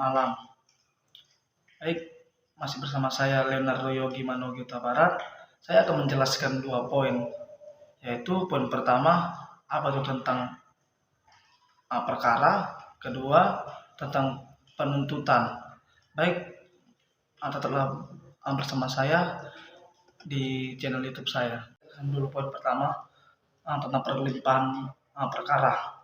malam. Baik, masih bersama saya Leonardo Yogi Manogi Barat. Saya akan menjelaskan 2 poin, yaitu poin pertama apa itu tentang perkara, kedua tentang penuntutan. Baik, tetaplah bersama saya di channel YouTube saya. Dulu poin pertama tentang perlimpahan perkara.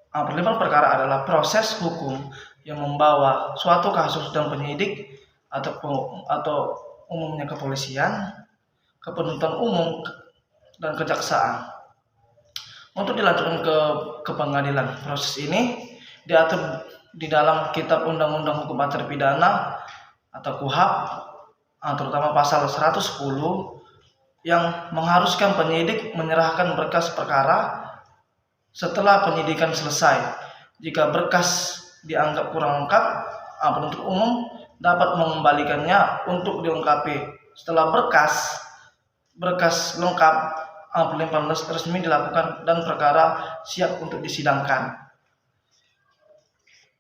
Perlimpahan perkara adalah proses hukum yang membawa suatu kasus dan penyidik atau umumnya kepolisian, ke penuntut umum dan kejaksaan untuk dilanjutkan ke pengadilan. Proses ini diatur di dalam Kitab Undang-Undang Hukum Acara Pidana atau KUHP, terutama pasal 110 yang mengharuskan penyidik menyerahkan berkas perkara setelah penyidikan selesai. Jika berkas dianggap kurang lengkap, penuntut umum dapat mengembalikannya untuk dilengkapi. Setelah berkas lengkap, perlimpahan resmi dilakukan dan perkara siap untuk disidangkan.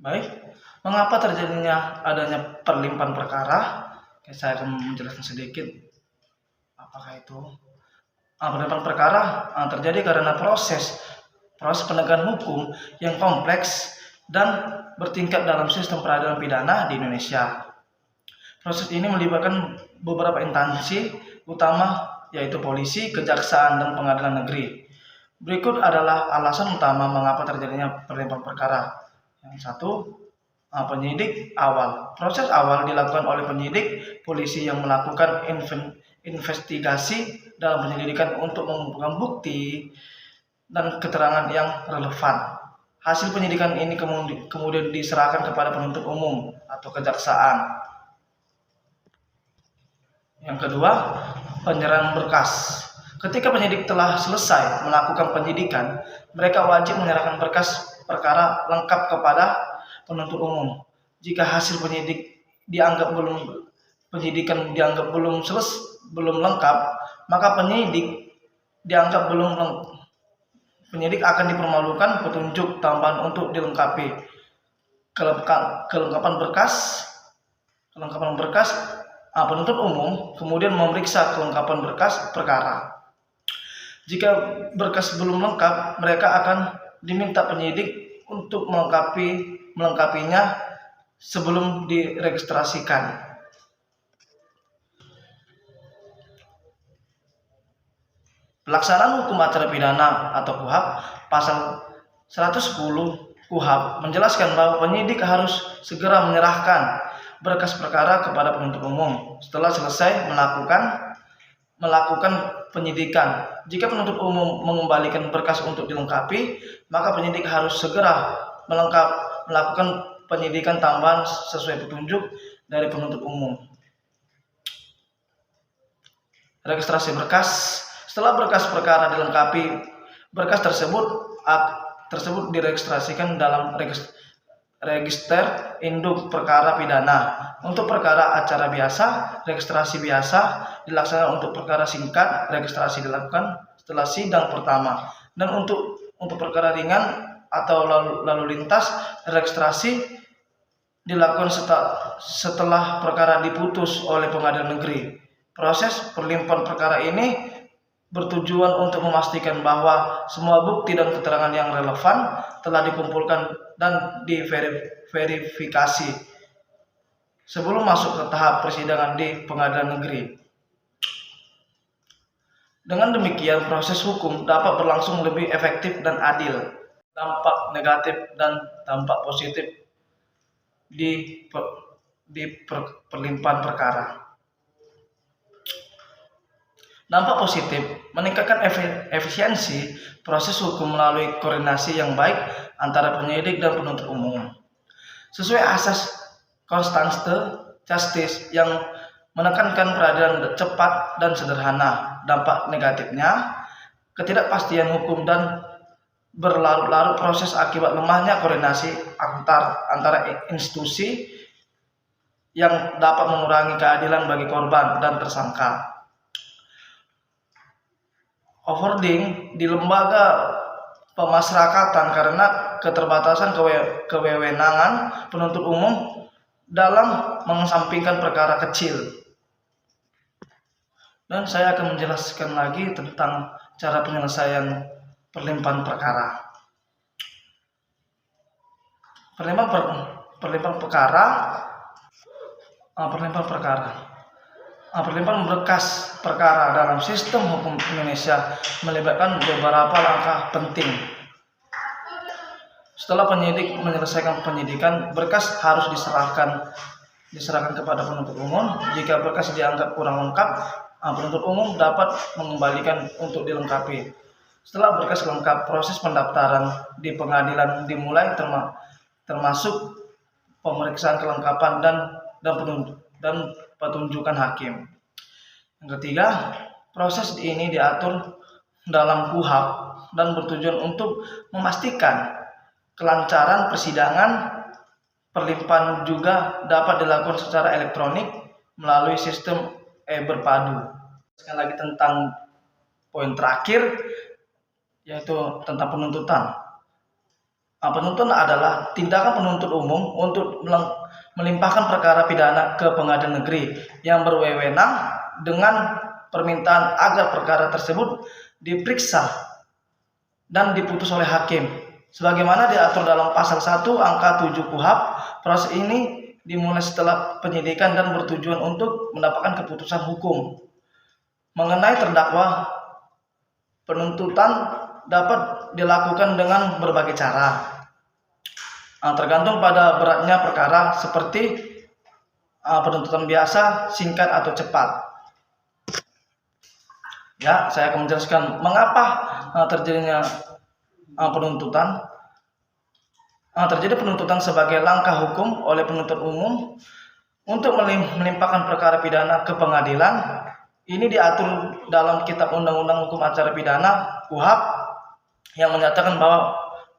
Baik, mengapa terjadinya adanya perlimpahan perkara? Saya akan menjelaskan sedikit apakah itu. Perlimpahan perkara terjadi karena proses penegakan hukum yang kompleks dan bertingkat dalam sistem peradilan pidana di Indonesia. Proses ini melibatkan beberapa instansi utama, yaitu polisi, kejaksaan, dan pengadilan negeri. Berikut adalah alasan utama mengapa terjadinya perlimpahan perkara. Yang satu, penyidik awal. Proses awal dilakukan oleh penyidik polisi yang melakukan investigasi dalam penyelidikan untuk mengumpulkan bukti dan keterangan yang relevan. Hasil penyidikan ini kemudian diserahkan kepada penuntut umum atau kejaksaan. Yang kedua, penyerahan berkas. Ketika penyidik telah selesai melakukan penyidikan, mereka wajib menyerahkan berkas perkara lengkap kepada penuntut umum. Jika hasil penyidikan dianggap belum lengkap, maka penyidik akan dipermalukan petunjuk tambahan untuk dilengkapi. Kelengkapan berkas, penuntut umum kemudian memeriksa kelengkapan berkas perkara. Jika berkas belum lengkap, mereka akan diminta penyidik untuk melengkapinya sebelum diregistrasikan. Pelaksanaan hukum acara pidana atau KUHP pasal 110 KUHP menjelaskan bahwa penyidik harus segera menyerahkan berkas perkara kepada penuntut umum setelah selesai melakukan penyidikan. Jika penuntut umum mengembalikan berkas untuk dilengkapi, maka penyidik harus segera melakukan penyidikan tambahan sesuai petunjuk dari penuntut umum. Registrasi berkas. Setelah berkas perkara dilengkapi, berkas tersebut diregistrasikan dalam register induk perkara pidana. Untuk perkara acara biasa, registrasi biasa dilaksanakan. Untuk perkara singkat, registrasi dilakukan setelah sidang pertama. Dan untuk perkara ringan atau lalu lintas, registrasi dilakukan setelah perkara diputus oleh pengadilan negeri. Proses perlimpahan perkara ini bertujuan untuk memastikan bahwa semua bukti dan keterangan yang relevan telah dikumpulkan dan diverifikasi sebelum masuk ke tahap persidangan di pengadilan negeri. Dengan demikian, proses hukum dapat berlangsung lebih efektif dan adil. Dampak negatif dan dampak positif di perlimpahan perkara. Dampak positif, meningkatkan efisiensi proses hukum melalui koordinasi yang baik antara penyidik dan penuntut umum. Sesuai asas constante justice yang menekankan peradilan cepat dan sederhana. Dampak negatifnya, ketidakpastian hukum dan berlarut-larut proses akibat lemahnya koordinasi antara institusi yang dapat mengurangi keadilan bagi korban dan tersangka. Overloading di lembaga pemasrakatan karena keterbatasan kewenangan penuntut umum dalam mengesampingkan perkara kecil. Dan saya akan menjelaskan lagi tentang cara penyelesaian perlimpahan perkara. Perlimpahan berkas perkara dalam sistem hukum Indonesia melibatkan beberapa langkah penting. Setelah penyidik menyelesaikan penyidikan, berkas harus diserahkan kepada penuntut umum. Jika berkas dianggap kurang lengkap, penuntut umum dapat mengembalikan untuk dilengkapi. Setelah berkas lengkap, proses pendaftaran di pengadilan dimulai, termasuk pemeriksaan kelengkapan dan petunjukan hakim. Yang ketiga, proses ini diatur dalam KUHP dan bertujuan untuk memastikan kelancaran persidangan. Perlimpahan juga dapat dilakukan secara elektronik melalui sistem e-berpadu. Sekali lagi tentang poin terakhir, yaitu tentang penuntutan. Penuntutan adalah tindakan penuntut umum untuk melimpahkan perkara pidana ke pengadilan negeri yang berwenang dengan permintaan agar perkara tersebut diperiksa dan diputus oleh hakim. Sebagaimana diatur dalam pasal 1 angka 7 KUHP, proses ini dimulai setelah penyidikan dan bertujuan untuk mendapatkan keputusan hukum. Mengenai terdakwa, penuntutan dapat dilakukan dengan berbagai cara, tergantung pada beratnya perkara, seperti penuntutan biasa, singkat atau cepat. Ya, saya akan menjelaskan mengapa terjadinya penuntutan. Terjadi penuntutan sebagai langkah hukum oleh penuntut umum untuk melimpahkan perkara pidana ke pengadilan. Ini diatur dalam Kitab Undang-Undang Hukum Acara Pidana (KUHP) yang menyatakan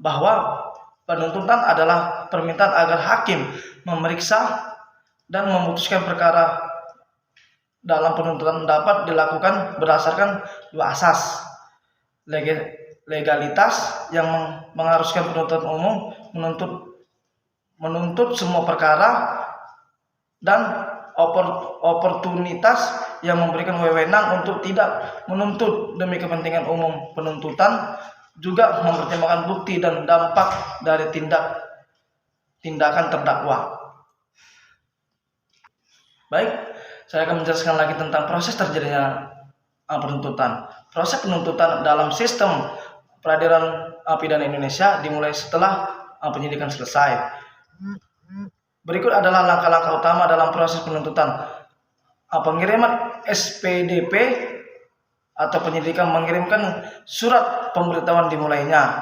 bahwa penuntutan adalah permintaan agar hakim memeriksa dan memutuskan perkara. Dalam penuntutan dapat dilakukan berdasarkan dua asas: legalitas yang mengharuskan penuntut umum menuntut semua perkara, dan oportunitas yang memberikan wewenang untuk tidak menuntut demi kepentingan umum. Penuntutan juga mempertimbangkan bukti dan dampak dari tindakan terdakwa. Baik, saya akan menjelaskan lagi tentang proses terjadinya penuntutan. Proses penuntutan dalam sistem peradilan pidana Indonesia dimulai setelah penyidikan selesai. Berikut adalah langkah-langkah utama dalam proses penuntutan. Pengiriman SPDP atau penyidikan mengirimkan surat pemberitahuan dimulainya.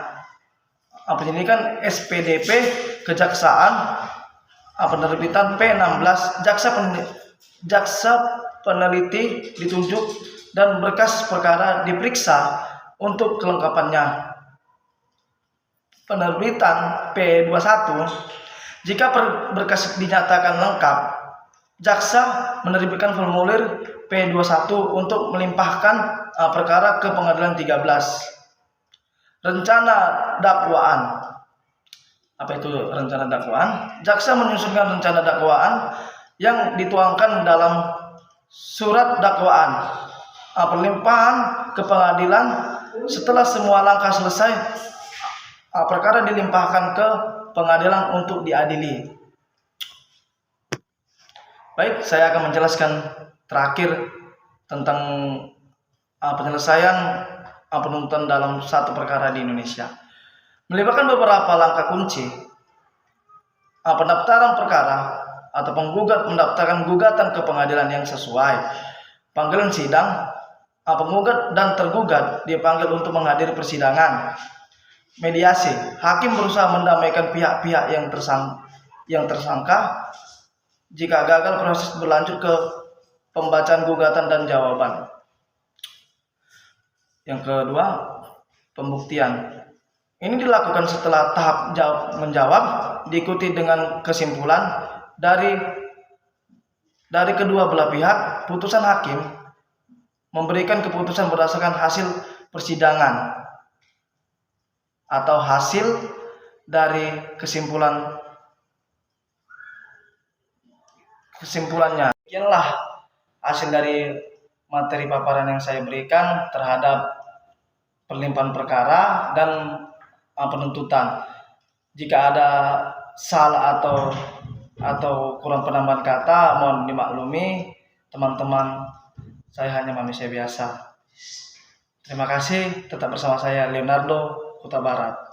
Penyidikan SPDP kejaksaan, penerbitan P16, jaksa peneliti ditunjuk dan berkas perkara diperiksa untuk kelengkapannya. Penerbitan P21, jika berkas dinyatakan lengkap, jaksa menerbitkan formulir P21 untuk melimpahkan perkara ke pengadilan 13. Rencana dakwaan. Apa itu rencana dakwaan? Jaksa menyusunkan rencana dakwaan yang dituangkan dalam surat dakwaan. Perlimpahan ke pengadilan. Setelah semua langkah selesai, perkara dilimpahkan ke pengadilan untuk diadili. Baik, saya akan menjelaskan terakhir tentang penyelesaian penuntutan dalam satu perkara di Indonesia. Melibatkan beberapa langkah kunci. Pendaftaran perkara atau penggugat mendaftarkan gugatan ke pengadilan yang sesuai. Panggilan sidang, penggugat dan tergugat dipanggil untuk menghadiri persidangan. Mediasi, hakim berusaha mendamaikan pihak-pihak yang tersangka. Jika gagal, proses berlanjut ke pembacaan gugatan dan jawaban. Yang kedua, pembuktian. Ini dilakukan setelah tahap menjawab, diikuti dengan kesimpulan dari kedua belah pihak. Putusan hakim memberikan keputusan berdasarkan hasil persidangan. atau hasil dari kesimpulannya. Demikianlah hasil dari materi paparan yang saya berikan terhadap perlimpahan perkara dan penuntutan. Jika ada salah atau kurang penambahan kata, mohon dimaklumi teman-teman, saya hanya manusia biasa. Terima kasih, tetap bersama saya Leonardo Huta Barat.